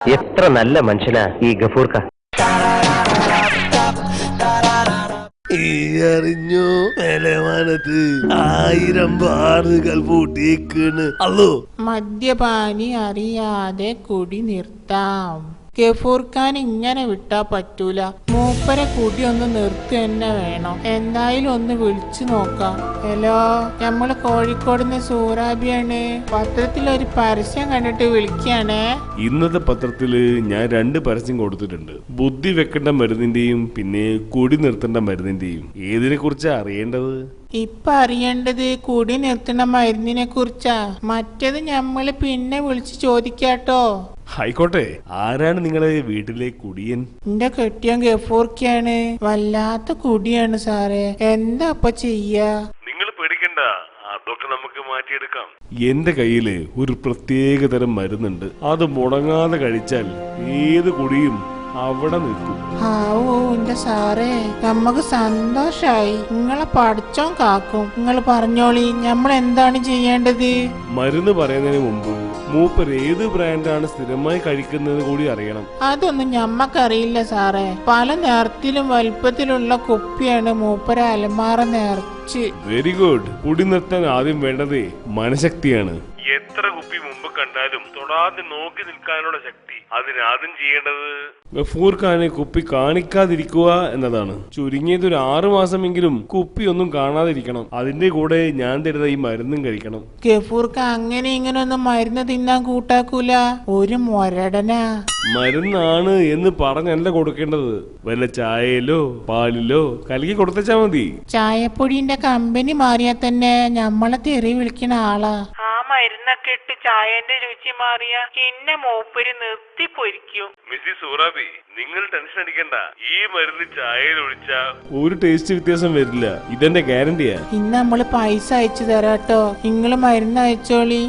എത്ര നല്ല മനുഷ്യനാ ഈ ഗഫൂർക്ക. അറിഞ്ഞോ മേലമാനത്ത് 1000 ബാറുകൾ പൂട്ടിയേക്കാണ്. അല്ലോ മദ്യപാനി അറിയാതെ കുടി നിർത്താം. ഗഫൂർ ഖാൻ ഇങ്ങനെ വിട്ടാ പറ്റൂല. മൂപ്പരെ കുടി ഒന്ന് നിർത്തി തന്നെ വേണം. എന്തായാലും ഒന്ന് വിളിച്ചു നോക്കാം. ഹലോ, നമ്മള് കോഴിക്കോടുന്ന് സൂറാബിയാണ്. പത്രത്തിലൊരു പരസ്യം കണ്ടിട്ട് വിളിക്കാണേ. ഇന്നത്തെ പത്രത്തില് ഞാൻ 2 പരസ്യം കൊടുത്തിട്ടുണ്ട്. ബുദ്ധി വെക്കേണ്ട മരുന്നിന്റെയും പിന്നെ കുടി നിർത്തേണ്ട മരുന്നിന്റെയും. ഏതിനെ കുറിച്ചാ അറിയേണ്ടത്? ഇപ്പൊ അറിയേണ്ടത് കുടി നിർത്തണ മരുന്നിനെ കുറിച്ചാ. മറ്റേത് ഞമ്മള് പിന്നെ വിളിച്ച് ചോദിക്കാട്ടോ. ആയിക്കോട്ടെ. ആരാണ് നിങ്ങളെ വീട്ടിലെ കുടിയൻ? എന്റെ കെട്ടിയൻ ഗഫൂർക്കാണ്. വല്ലാത്ത കുടിയാണ് സാറേ. എന്താ അപ്പൊ ചെയ്യാ? നിങ്ങൾ പേടിക്കണ്ട, അതൊക്കെ നമുക്ക് മാറ്റിയെടുക്കാം. എന്റെ കയ്യില് ഒരു പ്രത്യേക തരം മരുന്നുണ്ട്. അത് മുടങ്ങാതെ കഴിച്ചാൽ ഏത് കുടിയും അവിടെ നിൽക്കും. ഓ എന്റെ സാറേ, നമ്മക്ക് സന്തോഷായി. നിങ്ങളെ പഠിച്ചോൻ കാക്കും. നിങ്ങൾ പറഞ്ഞോളി, നമ്മൾ എന്താണ് ചെയ്യേണ്ടത്? മരുന്ന് പറയുന്നതിന് മുമ്പ് മൂപ്പർ ഏത് ബ്രാൻഡാണ് സ്ഥിരമായി കഴിക്കുന്നത് കൂടി അറിയണം. അതൊന്നും ഞമ്മക്കറിയില്ല സാറേ. പല നിറത്തിലും വലുപ്പത്തിലുള്ള കുപ്പിയാണ് മൂപ്പര അലമാറ നിറച്ച്. Very good. കുടി നിർത്താൻ ആദ്യം വേണ്ടതേ മനഃശക്തിയാണ്. എത്ര കുപ്പി മുമ്പ് കണ്ടാലും തൊടാതെ നോക്കി നിൽക്കാനുള്ള ശക്തി. അതിനാദ്യം ചെയ്യേണ്ടത് ഗഫൂർ ഖാനെ കുപ്പി കാണിക്കാതിരിക്കുക എന്നതാണ്. ചുരുങ്ങിയത് ഒരു 6 മാസമെങ്കിലും കുപ്പി ഒന്നും കാണാതിരിക്കണം. അതിന്റെ കൂടെ ഞാൻ തരുന്ന ഈ മരുന്നും കഴിക്കണം. ഗഫൂർ ഖാൻ അങ്ങനെ ഇങ്ങനെ ഒന്നും മരുന്ന് തിന്നാൻ കൂട്ടാക്കൂല. ഒരു മൊരടനാ. മരുന്നാണ് എന്ന് പറഞ്ഞല്ല കൊടുക്കേണ്ടത്. വല്ല ചായയിലോ പാലിലോ കലക്കി കൊടുത്തച്ചാ മതി. ചായപ്പൊടിന്റെ കമ്പനി മാറിയാ തന്നെ ഞമ്മളെ തെറി വിളിക്കണ ആളാ. മരുന്നൊക്കെ ഇട്ട് ചായന്റെ രുചി മാറിയ എന്നെ മൂപ്പര് നിർത്തി പൊരിക്കും. മിസ്സിസ് സൂറാബി, നിങ്ങൾ ടെൻഷൻ അടിക്കണ്ട. ഈ മരുന്ന് ചായയിൽ ഒഴിച്ചാ ഒരു ടേസ്റ്റ് വ്യത്യാസം വരില്ല. ഇതെന്റെ ഗ്യാരണ്ടിയാ. ഇന്ന് നമ്മള് പൈസ അയച്ചു തരാട്ടോ. നിങ്ങള് മരുന്ന് അയച്ചോളി.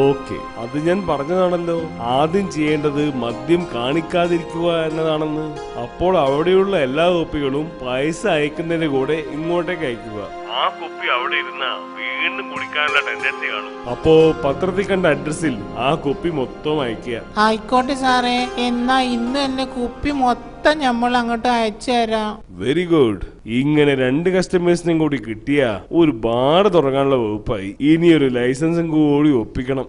ഓക്കെ, അത് ഞാൻ പറഞ്ഞതാണല്ലോ. ആദ്യം ചെയ്യേണ്ടത് മദ്യം കാണിക്കാതിരിക്കുക എന്നതാണെന്ന്. അപ്പോൾ അവിടെയുള്ള എല്ലാ കുപ്പികളും പൈസ അയക്കുന്നതിന്റെ കൂടെ ഇങ്ങോട്ടേക്ക് അയക്കുക. ആ കുപ്പി അവിടെ ഇരുന്ന വീണ്ടും കുടിക്കാനുള്ള ടെൻഡൻസി കാണും. അപ്പോ പത്രത്തിൽ കണ്ട അഡ്രസ്സിൽ ആ കുപ്പി മൊത്തം അയക്കുക. ആയിക്കോട്ടെ സാറേ, എന്നാ ഇന്ന് തന്നെ കുപ്പി മൊത്തം നമ്മൾ അങ്ങോട്ട് അയച്ചു തരാം. Very good. ഇങ്ങനെ 2 കസ്റ്റമേഴ്സിനും കൂടി കിട്ടിയ ഒരു ബാർ തുടങ്ങാനുള്ള വകുപ്പായി. ഇനിയൊരു ലൈസൻസും കൂടി ഒപ്പിക്കണം.